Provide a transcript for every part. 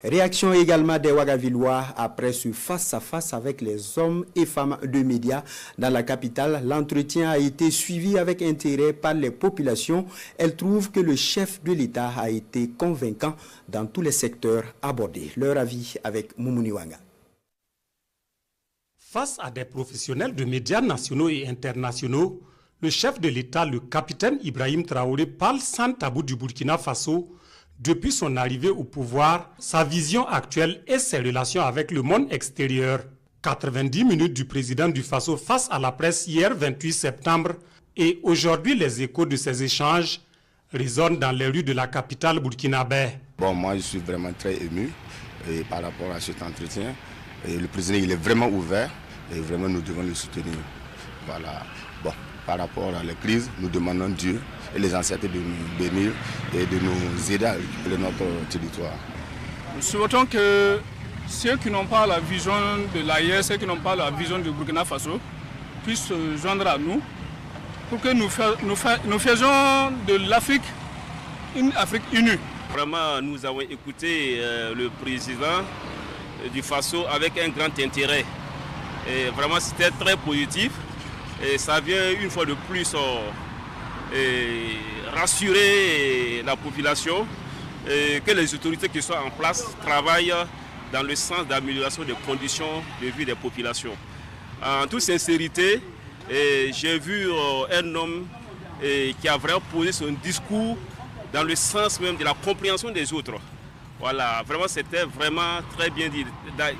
Réaction également des Ouagavillois après ce face-à-face avec les hommes et femmes de médias dans la capitale. L'entretien a été suivi avec intérêt par les populations. Elles trouvent que le chef de l'État a été convaincant dans tous les secteurs abordés. Leur avis avec Moumouni Wanga. Face à des professionnels de médias nationaux et internationaux, le chef de l'État, le capitaine Ibrahim Traoré, parle sans tabou du Burkina Faso. Depuis son arrivée au pouvoir, sa vision actuelle et ses relations avec le monde extérieur. 90 minutes du président du Faso face à la presse hier 28 septembre et aujourd'hui les échos de ces échanges résonnent dans les rues de la capitale burkinabé. Bon, moi je suis vraiment très ému par rapport à cet entretien. Et le président il est vraiment ouvert et vraiment nous devons le soutenir. Voilà. Bon, par rapport à la crise, nous demandons Dieu et les ancêtres de nous bénir et de nous aider à récupérer notre territoire. Nous souhaitons que ceux qui n'ont pas la vision de l'AIS, ceux qui n'ont pas la vision du Burkina Faso, puissent se joindre à nous pour que nous faisions de l'Afrique une Afrique unie. Vraiment, nous avons écouté le président du Faso avec un grand intérêt. Et vraiment, c'était très positif. Et ça vient une fois de plus rassurer la population et que les autorités qui sont en place travaillent dans le sens d'amélioration des conditions de vie des populations. En toute sincérité, j'ai vu un homme qui a vraiment posé son discours dans le sens même de la compréhension des autres. Voilà, vraiment c'était vraiment très bien dit.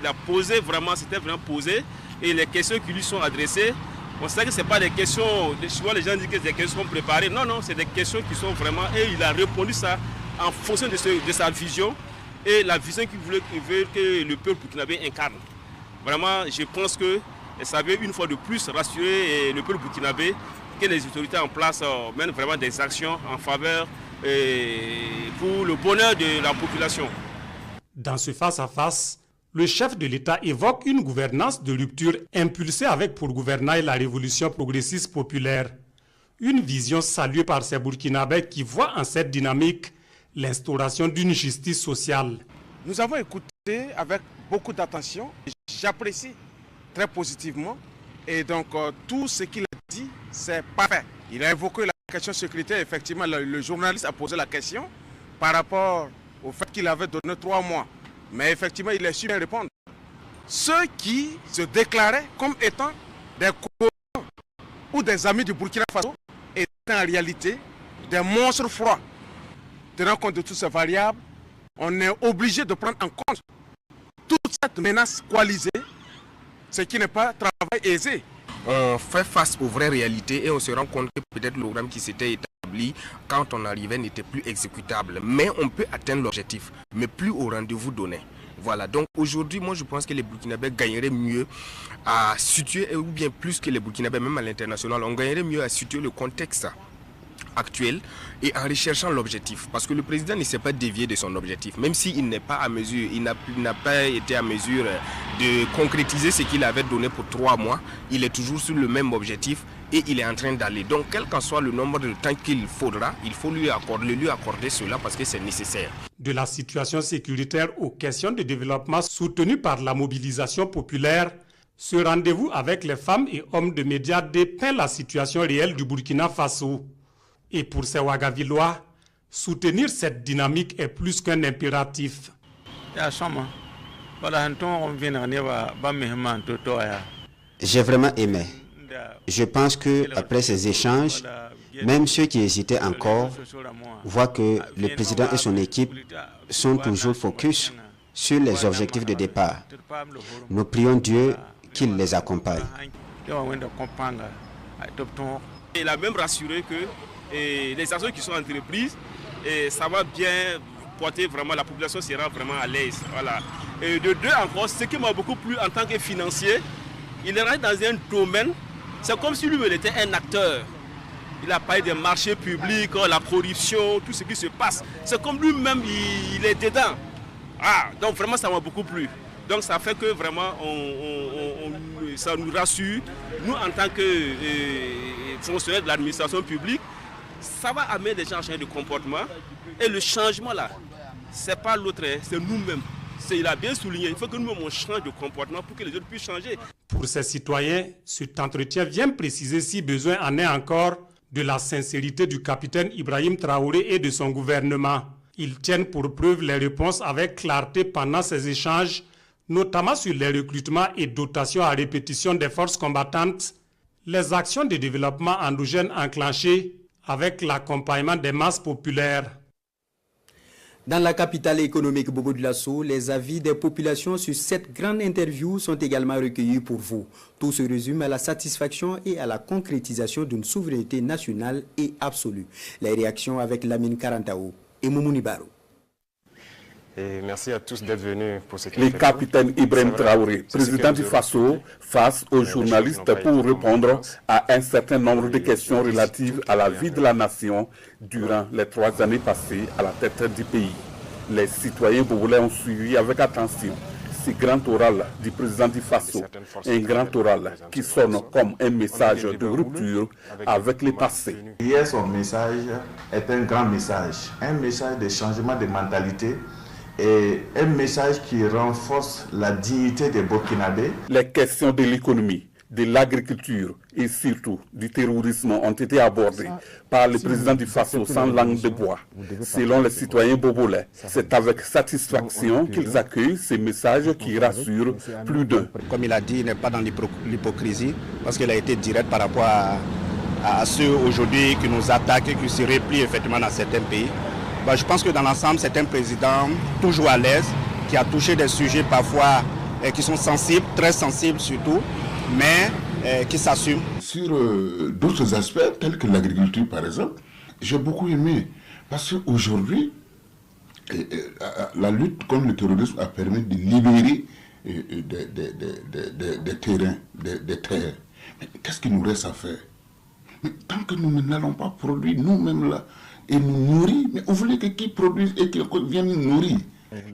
Il a posé vraiment, c'était vraiment posé et les questions qui lui sont adressées, on sait que ce n'est pas des questions, souvent les gens disent que c'est des questions préparées. Non, non, c'est des questions qui sont vraiment... Et il a répondu ça en fonction de sa vision et la vision qu'il veut que le peuple burkinabé incarne. Vraiment, je pense que ça veut une fois de plus rassurer le peuple burkinabé que les autorités en place mènent vraiment des actions en faveur pour le bonheur de la population. Dans ce face-à-face, le chef de l'État évoque une gouvernance de rupture impulsée avec pour gouvernail la révolution progressiste populaire. Une vision saluée par ces Burkinabés qui voient en cette dynamique l'instauration d'une justice sociale. Nous avons écouté avec beaucoup d'attention. J'apprécie très positivement. Et donc tout ce qu'il a dit, c'est parfait. Il a évoqué la question sécuritaire. Effectivement, le journaliste a posé la question par rapport au fait qu'il avait donné 3 mois. Mais effectivement, il a su bien répondre. Ceux qui se déclaraient comme étant des colons ou des amis du Burkina Faso étaient en réalité des monstres froids. Tenant compte de toutes ces variables, on est obligé de prendre en compte toute cette menace coalisée, ce qui n'est pas travail aisé. On fait face aux vraies réalités et on se rend compte que peut-être le programme qui s'était établi quand on arrivait n'était plus exécutable. Mais on peut atteindre l'objectif, mais plus au rendez-vous donné. Voilà, donc aujourd'hui, moi je pense que les Burkinabés gagneraient mieux à situer, ou bien plus que les Burkinabés, même à l'international, on gagnerait mieux à situer le contexte actuel et en recherchant l'objectif. Parce que le président ne s'est pas dévié de son objectif, même s'il n'est pas à mesure, il n'a pas été à mesure de concrétiser ce qu'il avait donné pour 3 mois. Il est toujours sur le même objectif et il est en train d'aller. Donc quel qu'en soit le nombre de temps qu'il faudra, il faut lui accorder cela parce que c'est nécessaire. De la situation sécuritaire aux questions de développement soutenues par la mobilisation populaire, ce rendez-vous avec les femmes et hommes de médias dépeint la situation réelle du Burkina Faso. Et pour ces Ouagavillois, soutenir cette dynamique est plus qu'un impératif. J'ai vraiment aimé. Je pense qu'après ces échanges, même ceux qui hésitaient encore voient que le président et son équipe sont toujours focus sur les objectifs de départ. Nous prions Dieu qu'il les accompagne. Il a même rassuré que les actions qui sont entreprises, ça va bien porter vraiment, la population sera vraiment à l'aise. Voilà. Et de deux encore, ce qui m'a beaucoup plu en tant que financier, il est rentré dans un domaine, c'est comme si lui il était un acteur. Il a parlé des marchés publics, la corruption, tout ce qui se passe. C'est comme lui-même, il est dedans. Ah, donc vraiment ça m'a beaucoup plu. Donc ça fait que vraiment ça nous rassure, nous en tant que fonctionnaires de l'administration publique, ça va amener des gens à changer de comportement. Et le changement là, c'est pas l'autre, c'est nous-mêmes. il a bien souligné, il faut que nous-mêmes on change de comportement pour que les autres puissent changer. Pour ces citoyens, cet entretien vient préciser, si besoin en est encore, de la sincérité du capitaine Ibrahim Traoré et de son gouvernement. Ils tiennent pour preuve les réponses avec clarté pendant ces échanges, notamment sur les recrutements et dotations à répétition des forces combattantes, les actions de développement endogène enclenchées avec l'accompagnement des masses populaires. Dans la capitale économique Bobo-Dioulasso, les avis des populations sur cette grande interview sont également recueillis pour vous. Tout se résume à la satisfaction et à la concrétisation d'une souveraineté nationale et absolue. Les réactions avec Lamine Karantao et Moumouni Barou. Et merci à tous d'être venus pour cette Le capitaine Ibrahim Traoré, président du Faso, face aux journalistes pour répondre à un certain nombre de questions relatives à la vie de la nation durant les 3 années passées à la tête du pays. Les citoyens bobolais ont suivi avec attention ce grand oral du président du Faso, un grand oral qui sonne comme un message de rupture avec le passé. Hier, son message est un grand message de changement de mentalité, et un message qui renforce la dignité des Burkinabés. Les questions de l'économie, de l'agriculture et surtout du terrorisme ont été abordées par le président du Faso sans langue de bois. Selon les citoyens bobolais, c'est avec satisfaction qu'ils accueillent ces messages qui rassurent plus d'un. Comme il a dit, il n'est pas dans l'hypocrisie parce qu'il a été direct par rapport à ceux aujourd'hui qui nous attaquent et qui se replient effectivement dans certains pays. Je pense que dans l'ensemble, c'est un président toujours à l'aise, qui a touché des sujets parfois qui sont sensibles, très sensibles surtout, mais qui s'assument. Sur d'autres aspects, tels que l'agriculture par exemple, j'ai beaucoup aimé. Parce qu'aujourd'hui, la lutte contre le terrorisme a permis de libérer des terrains, des terres. Mais qu'est-ce qu'il nous reste à faire? Mais tant que nous n'allons pas produire nous-mêmes là, et nous nourrir, mais vous voulez que qui produise et qui vienne nous nourrir?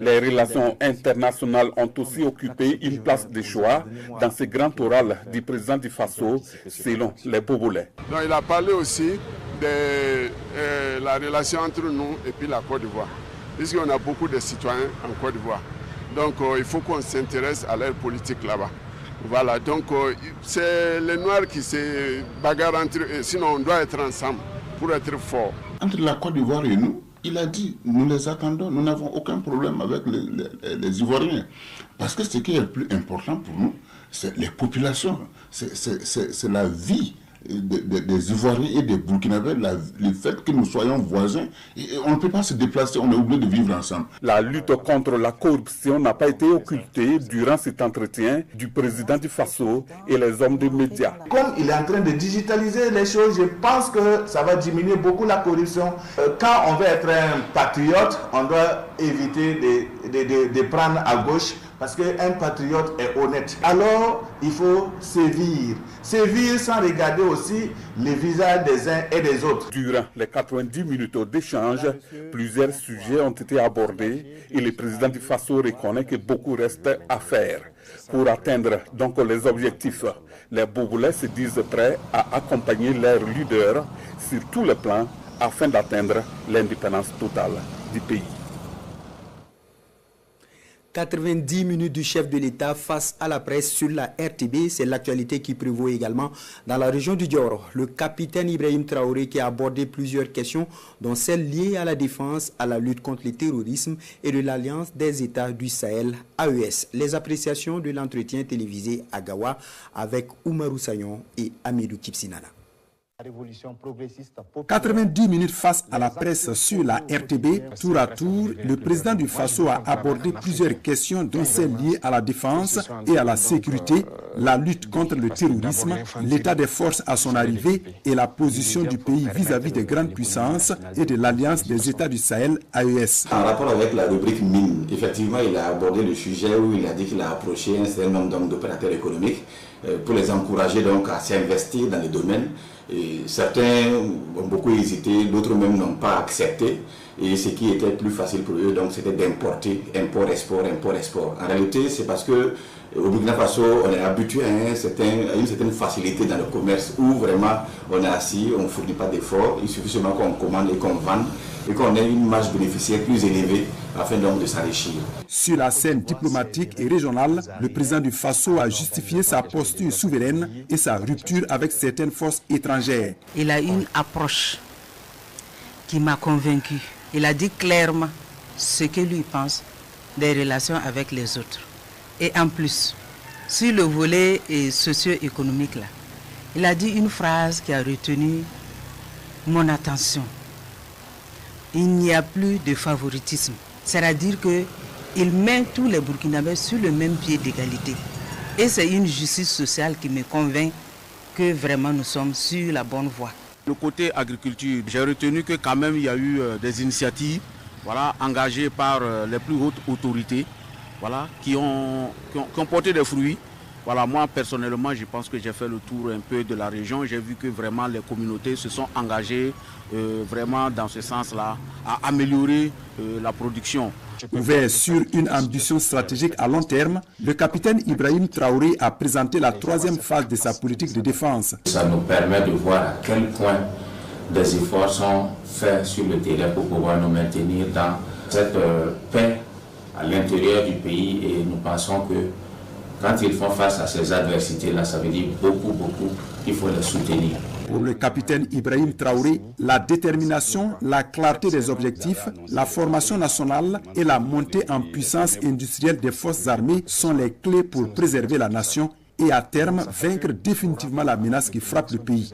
Les relations internationales ont aussi occupé une place de choix dans ce grand oral du président du Faso, selon les Bobolais. Donc il a parlé aussi de la relation entre nous et puis la Côte d'Ivoire, puisqu'on a beaucoup de citoyens en Côte d'Ivoire. Donc il faut qu'on s'intéresse à leur politique là-bas. Voilà, donc c'est les Noirs qui se bagarrent entre eux, sinon on doit être ensemble pour être forts. Entre la Côte d'Ivoire et nous, il a dit, nous les attendons, nous n'avons aucun problème avec les Ivoiriens. Parce que ce qui est le plus important pour nous, c'est les populations, c'est la vie des Ivoiriens et des Burkinabés, le fait que nous soyons voisins, et on ne peut pas se déplacer, on est obligé de vivre ensemble. La lutte contre la corruption n'a pas été occultée durant cet entretien du président du Faso et les hommes des médias. Comme il est en train de digitaliser les choses, je pense que ça va diminuer beaucoup la corruption. Quand on veut être un patriote, on doit éviter de prendre à gauche, parce qu'un patriote est honnête. Alors, il faut sévir sans regarder aussi les visages des uns et des autres. Durant les 90 minutes d'échange, plusieurs sujets ont été abordés et le président du Faso reconnaît que beaucoup reste à faire. Pour atteindre donc les objectifs, les Bobolais se disent prêts à accompagner leurs leaders sur tous les plans afin d'atteindre l'indépendance totale du pays. 90 minutes du chef de l'État face à la presse sur la RTB, c'est l'actualité qui prévaut également dans la région du Dioro. Le capitaine Ibrahim Traoré qui a abordé plusieurs questions, dont celles liées à la défense, à la lutte contre le terrorisme et de l'Alliance des États du Sahel, AES. Les appréciations de l'entretien télévisé à Gawa avec Oumarou Sayon et Amidou Kipsinana. 90 minutes face à la presse sur la RTB, tour à tour, le président du Faso a abordé plusieurs questions dont celles liées à la défense et à la sécurité, la lutte contre le terrorisme, l'état des forces à son arrivée et la position du pays vis-à-vis des grandes puissances et de l'Alliance des États du Sahel, AES. En rapport avec la rubrique mine, effectivement, il a abordé le sujet où il a dit qu'il a approché un certain nombre d'opérateurs économiques pour les encourager donc à s'investir dans les domaines. Et certains ont beaucoup hésité, d'autres même n'ont pas accepté. Et ce qui était plus facile pour eux, donc, c'était d'importer, import-export, import-export. En réalité, c'est parce que au Burkina Faso, on est habitué à une certaine facilité dans le commerce où vraiment on est assis, on ne fournit pas d'efforts. Il suffit seulement qu'on commande et qu'on vende et qu'on ait une marge bénéficiaire plus élevée afin donc de s'enrichir. Sur la scène diplomatique et régionale, le président du Faso a justifié sa posture souveraine et sa rupture avec certaines forces étrangères. Il a une approche qui m'a convaincu. Il a dit clairement ce que lui pense des relations avec les autres. Et en plus, sur le volet socio-économique, là, il a dit une phrase qui a retenu mon attention. Il n'y a plus de favoritisme. C'est-à-dire qu'il met tous les Burkinabés sur le même pied d'égalité. Et c'est une justice sociale qui me convainc que vraiment nous sommes sur la bonne voie. Le côté agriculture, j'ai retenu que quand même il y a eu des initiatives engagées par les plus hautes autorités qui ont porté des fruits. Moi personnellement, je pense que j'ai fait le tour un peu de la région. J'ai vu que vraiment les communautés se sont engagées vraiment dans ce sens-là à améliorer la production. Ouvert sur une ambition stratégique à long terme, le capitaine Ibrahim Traoré a présenté la troisième phase de sa politique de défense. Ça nous permet de voir à quel point des efforts sont faits sur le terrain pour pouvoir nous maintenir dans cette paix à l'intérieur du pays, et nous pensons que quand ils font face à ces adversités-là, ça veut dire beaucoup, il faut les soutenir. Pour le capitaine Ibrahim Traoré, la détermination, la clarté des objectifs, la formation nationale et la montée en puissance industrielle des forces armées sont les clés pour préserver la nation et à terme vaincre définitivement la menace qui frappe le pays.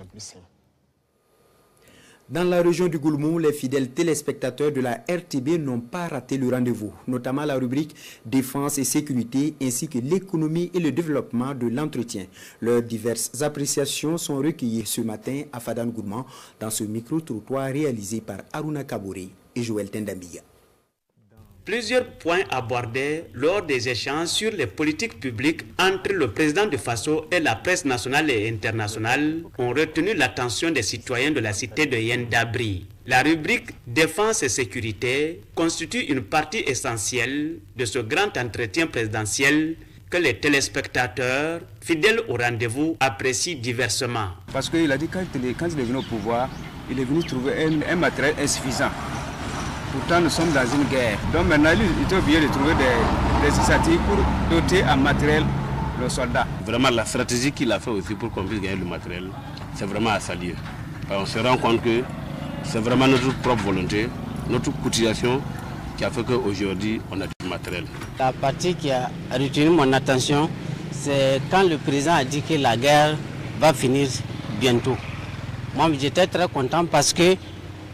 Dans la région du Goulmou, les fidèles téléspectateurs de la RTB n'ont pas raté le rendez-vous, notamment la rubrique Défense et sécurité ainsi que l'économie et le développement de l'entretien. Leurs diverses appréciations sont recueillies ce matin à Fadan Gourmand dans ce micro-trottoir réalisé par Aruna Kabouré et Joël Tendambiya. Plusieurs points abordés lors des échanges sur les politiques publiques entre le président de Faso et la presse nationale et internationale ont retenu l'attention des citoyens de la cité de Yendabri. La rubrique Défense et sécurité constitue une partie essentielle de ce grand entretien présidentiel que les téléspectateurs, fidèles au rendez-vous, apprécient diversement. Parce qu'il a dit quand il est venu au pouvoir, il est venu trouver un matériel insuffisant. Pourtant, nous sommes dans une guerre. Donc maintenant, il est obligé de trouver des initiatives pour doter en matériel le soldat. Vraiment, la stratégie qu'il a fait aussi pour qu'on puisse gagner le matériel, c'est vraiment à saluer. On se rend compte que c'est vraiment notre propre volonté, notre cotisation qui a fait qu'aujourd'hui, on a du matériel. La partie qui a retenu mon attention, c'est quand le président a dit que la guerre va finir bientôt. Moi, j'étais très content parce que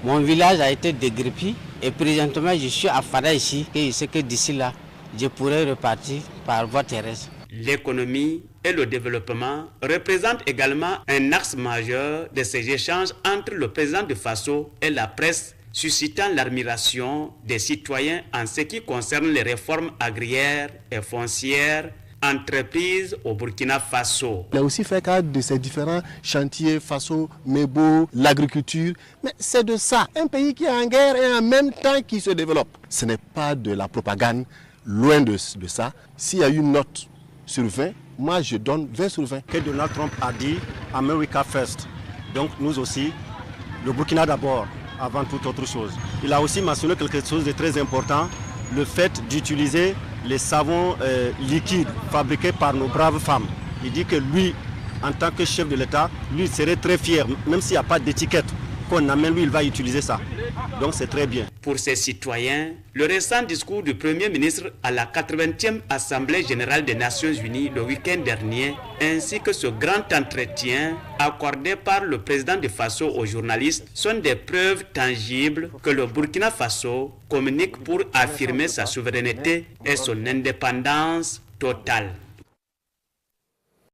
mon village a été déguerpi. Et présentement, je suis à Fada ici et je sais que d'ici là, je pourrai repartir par voie terrestre. L'économie et le développement représentent également un axe majeur de ces échanges entre le président de Faso et la presse, suscitant l'admiration des citoyens en ce qui concerne les réformes agrières et foncières entreprises au Burkina Faso. Il a aussi fait cas de ces différents chantiers, Faso, Mebo, l'agriculture. Mais c'est de ça, un pays qui est en guerre et en même temps qui se développe. Ce n'est pas de la propagande, loin de ça. S'il y a une note sur 20, moi je donne 20 sur 20. Que Donald Trump a dit America First. Donc nous aussi, le Burkina d'abord, avant toute autre chose. Il a aussi mentionné quelque chose de très important, le fait d'utiliser les savons liquides fabriqués par nos braves femmes. Il dit que lui, en tant que chef de l'État, lui il serait très fier, même s'il n'y a pas d'étiquette qu'on amène, lui il va utiliser ça. Donc c'est très bien. Pour ces citoyens, le récent discours du Premier ministre à la 80e Assemblée générale des Nations Unies le week-end dernier, ainsi que ce grand entretien accordé par le président de Faso aux journalistes sont des preuves tangibles que le Burkina Faso communique pour affirmer sa souveraineté et son indépendance totale.